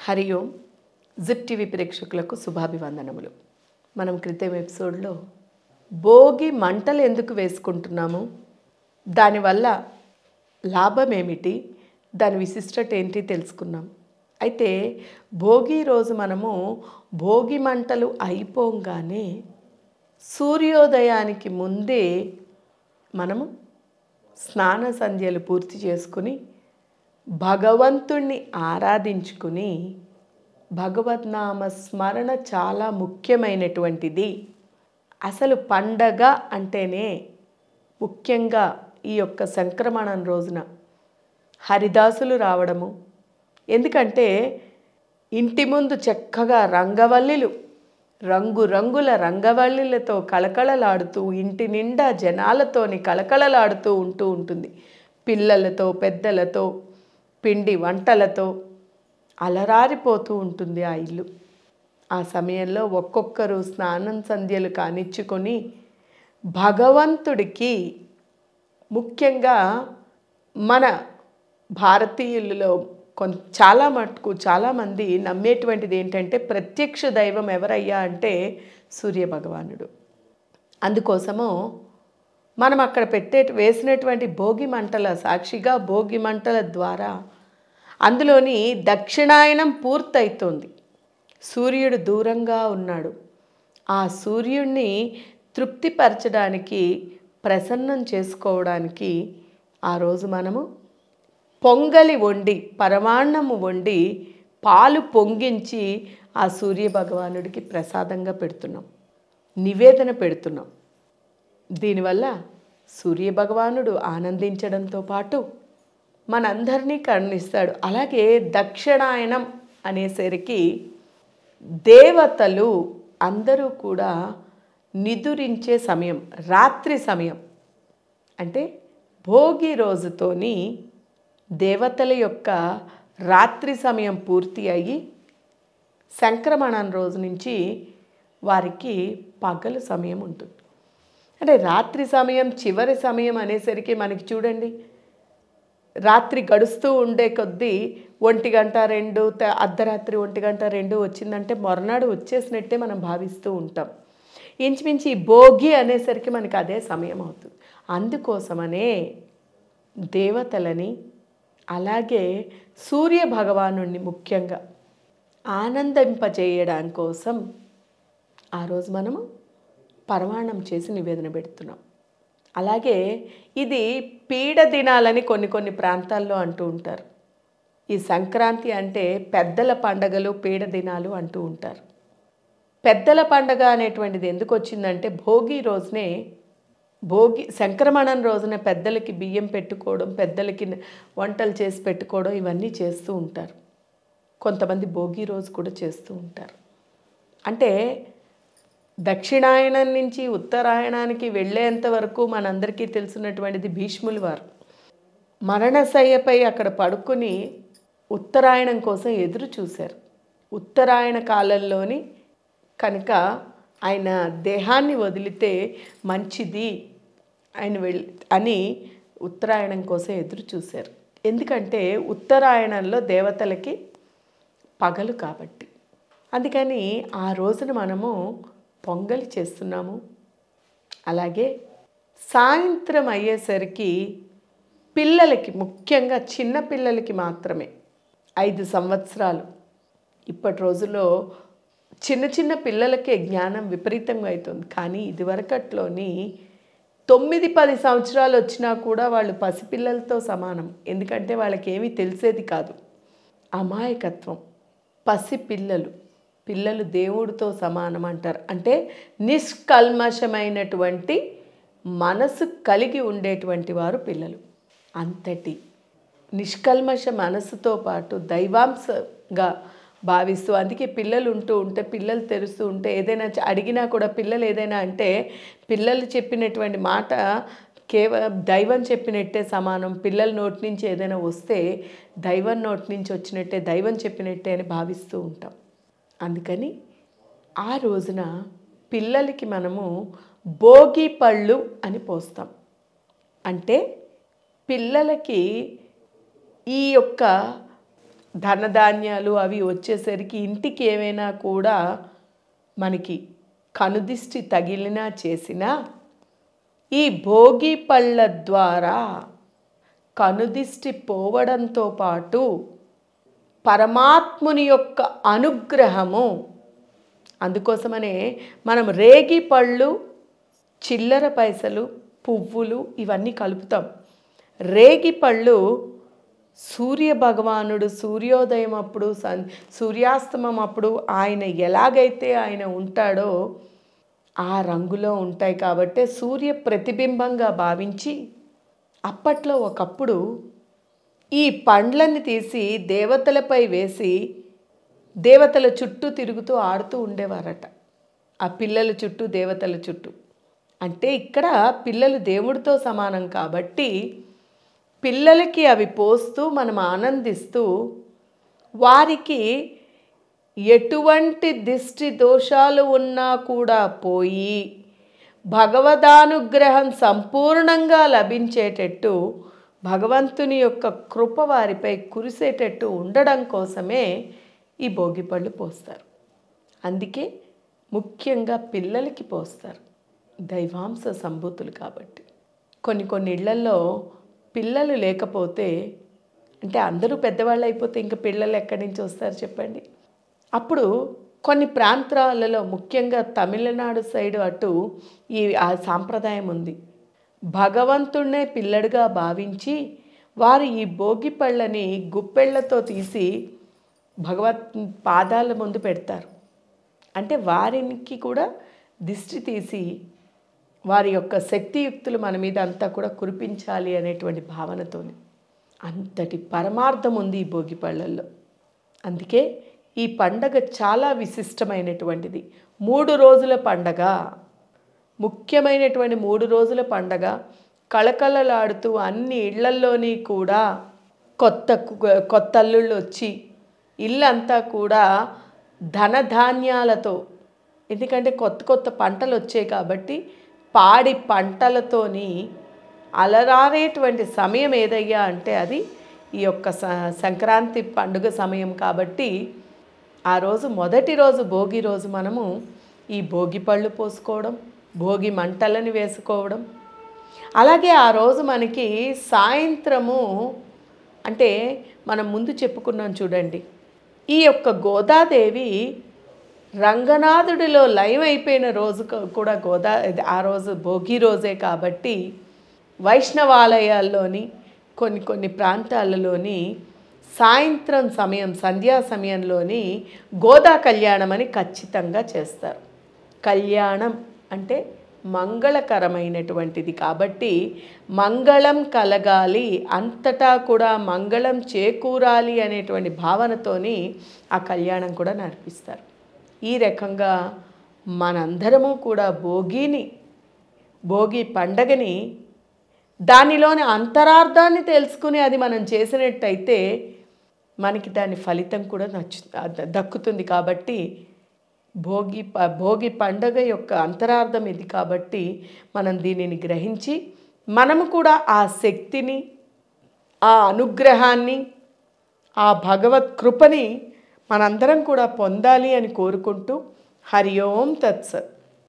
హరి ఓం. Zip TV ప్రేక్షకులకు శుభాభివందనములు. మనం క్రితం ఎపిసోడ్లో భోగి మంటలు ఎందుకు వేసుకుంటున్నాము, దానివల్ల లాభం ఏమిటి, దాని విశిష్టత ఏంటి తెలుసుకున్నాం. అయితే భోగి రోజు మనము భోగి మంటలు అయిపోగానే సూర్యోదయానికి ముందే మనము స్నాన సంధ్యలు పూర్తి చేసుకుని భగవంతుణ్ణి ఆరాధించుకుని, భగవద్నామ స్మరణ చాలా ముఖ్యమైనటువంటిది. అసలు పండగ అంటేనే ముఖ్యంగా ఈ యొక్క సంక్రమణం రోజున హరిదాసులు రావడము. ఎందుకంటే ఇంటి ముందు చక్కగా రంగవల్లిలు, రంగురంగుల రంగవల్లిలతో కళకళలాడుతూ, ఇంటి నిండా జనాలతోని కళకళలాడుతూ ఉంటుంది. పిల్లలతో పెద్దలతో పిండి వంటలతో అలరారిపోతూ ఉంటుంది ఆ ఇల్లు. ఆ సమయంలో ఒక్కొక్కరు స్నానం సంధ్యలు కానిచ్చుకొని భగవంతుడికి, ముఖ్యంగా మన భారతీయులలో చాలా మటుకు చాలామంది నమ్మేటువంటిది ఏంటంటే ప్రత్యక్ష దైవం ఎవరయ్యా అంటే సూర్యభగవానుడు. అందుకోసము మనం అక్కడ వేసినటువంటి భోగి మంటల సాక్షిగా, భోగి మంటల ద్వారా అందులోని దక్షిణాయనం పూర్తయితోంది. సూర్యుడు దూరంగా ఉన్నాడు. ఆ సూర్యుడిని తృప్తిపరచడానికి, ప్రసన్నం చేసుకోవడానికి ఆ రోజు మనము పొంగలి వండి, పరమాన్నము వండి, పాలు పొంగించి ఆ సూర్య భగవానుడికి ప్రసాదంగా పెడుతున్నాం, నివేదన పెడుతున్నాం. దీనివల్ల సూర్యభగవానుడు ఆనందించడంతో పాటు మనందరినీ కరుణిస్తాడు. అలాగే దక్షిణాయనం అనేసరికి దేవతలు అందరూ కూడా నిదురించే సమయం, రాత్రి సమయం. అంటే భోగి రోజుతోని దేవతల యొక్క రాత్రి సమయం పూర్తి అయ్యి సంక్రమణం రోజు నుంచి వారికి పగలు సమయం ఉంటుంది. అంటే రాత్రి సమయం, చివరి సమయం అనేసరికి మనకి చూడండి, రాత్రి గడుస్తూ ఉండే కొద్దీ 1-2 అర్ధరాత్రి 1-2 వచ్చిందంటే మరునాడు వచ్చేసినట్టే మనం భావిస్తూ ఉంటాం. ఇంచుమించి భోగి అనేసరికి మనకి అదే సమయం అవుతుంది. అందుకోసమనే దేవతలని, అలాగే సూర్య భగవానుణ్ణి ముఖ్యంగా ఆనందింపజేయడం కోసం ఆ రోజు మనము పరమాన్నం చేసి నివేదన పెడుతున్నాం. అలాగే ఇది పీడ దినాలని కొన్ని ప్రాంతాల్లో అంటూ ఉంటారు. ఈ సంక్రాంతి అంటే పెద్దల పండగలు, పీడ దినాలు అంటూ ఉంటారు. పెద్దల పండగ అనేటువంటిది ఎందుకు వచ్చిందంటే భోగి రోజునే, సంక్రమణం రోజున పెద్దలకి బియ్యం పెట్టుకోవడం, పెద్దలకి వంటలు చేసి పెట్టుకోవడం, ఇవన్నీ చేస్తూ ఉంటారు. కొంతమంది భోగి రోజు కూడా చేస్తూ ఉంటారు. అంటే దక్షిణాయనం నుంచి ఉత్తరాయణానికి వెళ్ళేంత వరకు మనందరికీ తెలిసినటువంటిది భీష్ములు వారు మరణశయ్యపై అక్కడ పడుకుని ఉత్తరాయణం కోసం ఎదురు చూశారు. ఉత్తరాయణ కాలంలోని కనుక ఆయన దేహాన్ని వదిలితే మంచిది అని ఉత్తరాయణం కోసం ఎదురు చూశారు. ఎందుకంటే ఉత్తరాయణంలో దేవతలకి పగలు కాబట్టి. అందుకని ఆ రోజున మనము పొంగలి చేస్తున్నాము. అలాగే సాయంత్రం అయ్యేసరికి పిల్లలకి, ముఖ్యంగా చిన్న పిల్లలకి మాత్రమే 5 సంవత్సరాలు, ఇప్పటి రోజుల్లో చిన్న పిల్లలకే జ్ఞానం విపరీతంగా అవుతుంది. కానీ ఇదివరకట్లోని 9-10 సంవత్సరాలు వచ్చినా కూడా వాళ్ళు పసిపిల్లలతో సమానం. ఎందుకంటే వాళ్ళకి ఏమీ తెలిసేది కాదు. అమాయకత్వం. పిల్లలు దేవుడితో సమానం అంటారు. అంటే నిష్కల్మషమైనటువంటి మనసు కలిగి ఉండేటువంటి వారు పిల్లలు. అంతటి నిష్కల్మష మనసుతో పాటు దైవాంశగా భావిస్తూ, అందుకే పిల్లలు ఉంటే, పిల్లలు తెరుస్తూ ఉంటే, ఏదైనా అడిగినా కూడా పిల్లలు ఏదైనా అంటే పిల్లలు చెప్పినటువంటి మాట కేవలం దైవం చెప్పినట్టే సమానం. పిల్లల నోటి నుంచి ఏదైనా వస్తే దైవం నోటి నుంచి వచ్చినట్టే, దైవం చెప్పినట్టే అని భావిస్తూ ఉంటాం. అందుకని ఆ రోజున పిల్లలకి మనము భోగి పళ్ళు అని పోస్తాం. అంటే పిల్లలకి ఈ యొక్క ధనధాన్యాలు అవి వచ్చేసరికి ఇంటికి ఏమైనా కూడా మనకి కనుదిష్టి తగిలినా చేసినా ఈ భోగి పళ్ళ ద్వారా కనుదిష్టి పోవడంతో పాటు పరమాత్ముని యొక్క అనుగ్రహము, అందుకోసమనే మనం రేగి పళ్ళు, చిల్లర పైసలు, పువ్వులు ఇవన్నీ కలుపుతాం. రేగి పళ్ళు సూర్య భగవానుడు సూర్యోదయం అప్పుడు సూర్యాస్తమం అప్పుడు ఆయన ఎలాగైతే ఆయన ఉంటాడో ఆ రంగులో ఉంటాయి కాబట్టి సూర్య ప్రతిబింబంగా భావించి అప్పట్లో ఒకప్పుడు ఈ పండ్లని తీసి దేవతలపై వేసి దేవతల చుట్టూ తిరుగుతూ ఆడుతూ ఉండేవారట. ఆ పిల్లల చుట్టూ, దేవతల చుట్టూ. అంటే ఇక్కడ పిల్లలు దేవుడితో సమానం కాబట్టి పిల్లలకి అవి పోస్తూ మనం ఆనందిస్తూ వారికి ఎటువంటి దిష్టి దోషాలు ఉన్నా కూడా పోయి భగవదానుగ్రహం సంపూర్ణంగా లభించేటట్టు భగవంతుని యొక్క కృప వారిపై కురిసేటట్టు ఉండడం కోసమే ఈ భోగిపళ్ళు పోస్తారు. అందుకే ముఖ్యంగా పిల్లలకి పోస్తారు, దైవాంశ సంభూతులు కాబట్టి. కొన్ని ఇళ్లల్లో పిల్లలు లేకపోతే, అంటే అందరూ పెద్దవాళ్ళు అయిపోతే ఇంకా పిల్లలు ఎక్కడి నుంచి వస్తారు చెప్పండి. అప్పుడు కొన్ని ప్రాంతాలలో ముఖ్యంగా తమిళనాడు సైడు అటు ఆ సాంప్రదాయం ఉంది. భగవంతుడినే పిల్లడిగా భావించి వారు ఈ భోగి పళ్ళని గుప్పెళ్లతో తీసి భగవత్ పాదాల ముందు పెడతారు. అంటే వారికి కూడా దిష్టి తీసి వారి యొక్క శక్తియుక్తులు మన మీద అంతా కూడా కురిపించాలి అనేటువంటి భావనతోని అంతటి పరమార్థం ఉంది ఈ భోగి పళ్ళల్లో. అందుకే ఈ పండగ చాలా విశిష్టమైనటువంటిది. 3 రోజుల పండగ, ముఖ్యమైనటువంటి 3 రోజుల పండగ. కళకళలాడుతూ అన్ని ఇళ్లల్లోని కూడా కొత్త అల్లుళ్ళు వచ్చి ఇల్లంతా కూడా ధనధాన్యాలతో, ఎందుకంటే కొత్త పంటలు వచ్చాయి కాబట్టి పాడి పంటలతోని అలరారేటువంటి సమయం ఏదయ్యా అంటే అది ఈ యొక్క సంక్రాంతి పండుగ సమయం కాబట్టి ఆ రోజు మొదటి రోజు భోగి రోజు మనము ఈ భోగి పళ్ళు పోసుకోవడం, భోగి మంటలను వేసుకోవడం. అలాగే ఆ రోజు మనకి సాయంత్రము, అంటే మనం ముందు చెప్పుకున్నాం చూడండి, ఈ యొక్క గోదాదేవి రంగనాథుడిలో లైవ్ అయిపోయిన రోజు కూడా ఆ రోజు భోగి రోజే కాబట్టి వైష్ణవాలయాల్లోని కొన్ని ప్రాంతాలలోని సాయంత్రం సమయం, సంధ్యా సమయంలోని గోదా కళ్యాణం అని ఖచ్చితంగా చేస్తారు. కళ్యాణం అంటే మంగళకరమైనటువంటిది కాబట్టి మంగళం కలగాలి, అంతటా కూడా మంగళం చేకూరాలి అనేటువంటి భావనతోని ఆ కళ్యాణం కూడా నడిపిస్తారు. ఈ రకంగా మనందరము కూడా భోగి పండగని దానిలోని అంతరార్థాన్ని తెలుసుకుని అది మనం చేసినట్టయితే మనకి దాని ఫలితం కూడా దక్కుతుంది. కాబట్టి భోగి పండగ యొక్క అంతరార్థం ఇది కాబట్టి మనం దీనిని గ్రహించి మనము కూడా ఆ శక్తిని, ఆ అనుగ్రహాన్ని, ఆ భగవత్ కృపని మనందరం కూడా పొందాలి అని కోరుకుంటూ హరి ఓం తత్సత్.